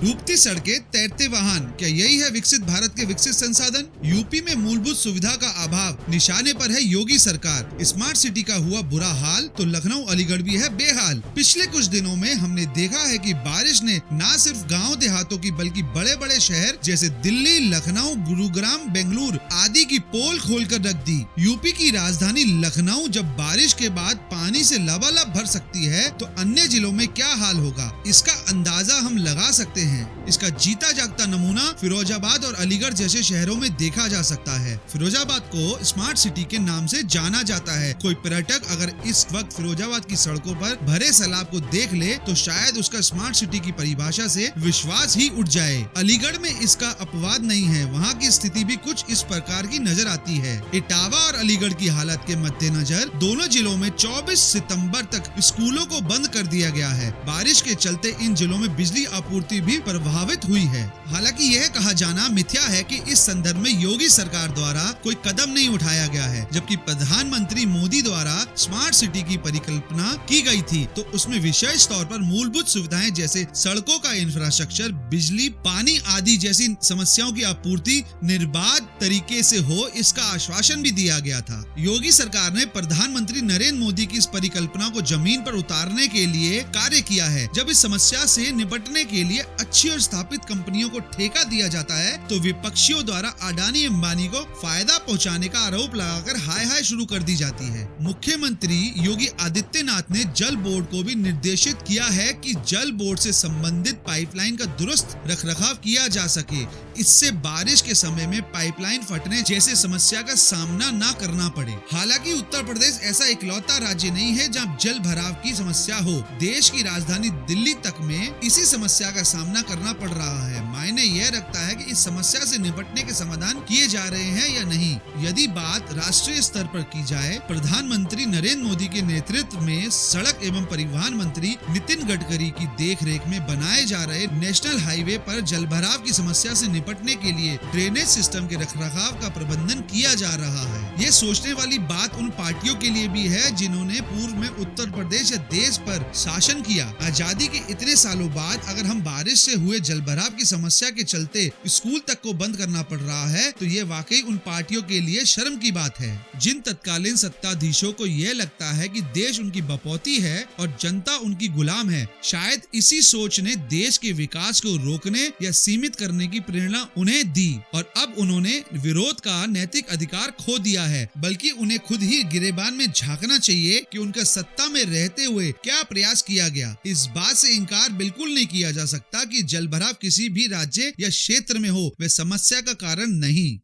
डूबती सड़कें, तैरते वाहन, क्या यही है विकसित भारत के विकसित संसाधन? यूपी में मूलभूत सुविधा का अभाव, निशाने पर है योगी सरकार। स्मार्ट सिटी का हुआ बुरा हाल तो लखनऊ अलीगढ़ भी है बेहाल। पिछले कुछ दिनों में हमने देखा है कि बारिश ने न सिर्फ गांव देहातों की बल्कि बड़े बड़े शहर जैसे दिल्ली, लखनऊ, गुरुग्राम, बेंगलुरु आदि की पोल खोलकर रख दी। यूपी की राजधानी लखनऊ जब बारिश के बाद पानी से लबालब भर सकती है तो अन्य जिलों में क्या हाल होगा, इसका अंदाजा हम लगा सकते हैं। इसका जीता जागता नमूना फिरोजाबाद और अलीगढ़ जैसे शहरों में देखा जा सकता है। फिरोजाबाद को स्मार्ट सिटी के नाम से जाना जाता है। कोई पर्यटक अगर इस वक्त फिरोजाबाद की सड़कों पर भरे सैलाब को देख ले तो शायद उसका स्मार्ट सिटी की परिभाषा से विश्वास ही उठ जाए। अलीगढ़ में इसका अपवाद नहीं है, वहाँ की स्थिति भी कुछ इस प्रकार की नजर आती है। इटावा और अलीगढ़ की हालत के मद्देनजर दोनों जिलों में 24 सितंबर तक स्कूलों को बंद कर दिया गया है। बारिश के चलते इन जिलों में बिजली आपूर्ति भी प्रभावित हुई है। हालांकि यह कहा जाना मिथ्या है कि इस संदर्भ में योगी सरकार द्वारा कोई कदम नहीं उठाया गया है। जबकि प्रधानमंत्री मोदी द्वारा स्मार्ट सिटी की परिकल्पना की गई थी तो उसमें विशेष तौर पर मूलभूत सुविधाएं जैसे सड़कों का इंफ्रास्ट्रक्चर, बिजली, पानी आदि जैसी समस्याओं की आपूर्ति निर्बाध तरीके से हो, इसका आश्वासन भी दिया गया था। योगी सरकार ने प्रधानमंत्री नरेंद्र मोदी की इस परिकल्पना को जमीन पर उतारने के लिए कार्य किया है। जब इस समस्या से निपटने के लिए अच्छी और स्थापित कंपनियों को ठेका दिया जाता है तो विपक्षियों द्वारा अडानी अंबानी को फायदा पहुंचाने का आरोप लगाकर हाय हाय शुरू कर दी जाती है। मुख्यमंत्री योगी आदित्यनाथ ने जल बोर्ड को भी निर्देशित किया है कि जल बोर्ड से संबंधित पाइपलाइन का दुरुस्त रखरखाव किया जा सके, इससे बारिश के समय में पाइपलाइन फटने जैसे समस्या का सामना न करना पड़े। हालांकि उत्तर प्रदेश ऐसा इकलौता राज्य नहीं है जहां जल भराव की समस्या हो। देश की राजधानी दिल्ली तक में इसी समस्या का सामना करना पड़ रहा है। मायने यह रखता है कि इस समस्या से निपटने के समाधान किए जा रहे हैं या नहीं। यदि बात राष्ट्रीय स्तर पर की जाए, प्रधानमंत्री नरेंद्र मोदी के नेतृत्व में सड़क एवं परिवहन मंत्री नितिन गडकरी की देखरेख में बनाए जा रहे नेशनल हाईवे पर जलभराव की समस्या से निपटने के लिए ड्रेनेज सिस्टम के रखरखाव का प्रबंधन किया जा रहा है। ये सोचने वाली बात उन पार्टियों के लिए भी है जिन्होंने पूर्व में उत्तर प्रदेश या देश पर शासन किया। आजादी के इतने सालों बाद अगर हम बारिश से हुए जलभराव की समस्या के चलते स्कूल तक को बंद करना पड़ रहा है तो ये वाकई उन पार्टियों के लिए शर्म की बात है। जिन तत्कालीन सत्ताधीशों को यह लगता है कि देश उनकी बपौती है और जनता उनकी गुलाम है, शायद इसी सोच ने देश के विकास को रोकने या सीमित करने की प्रेरणा उन्हें दी और अब उन्होंने विरोध का नैतिक अधिकार खो दिया है। बल्कि उन्हें खुद ही गिरेबान में झांकना चाहिए कि उनका सत्ता में रहते हुए क्या प्रयास किया गया। इस बात से इनकार बिल्कुल नहीं किया जा सकता कि जलभराव किसी भी राज्य या क्षेत्र में हो वह समस्या का कारण नहीं।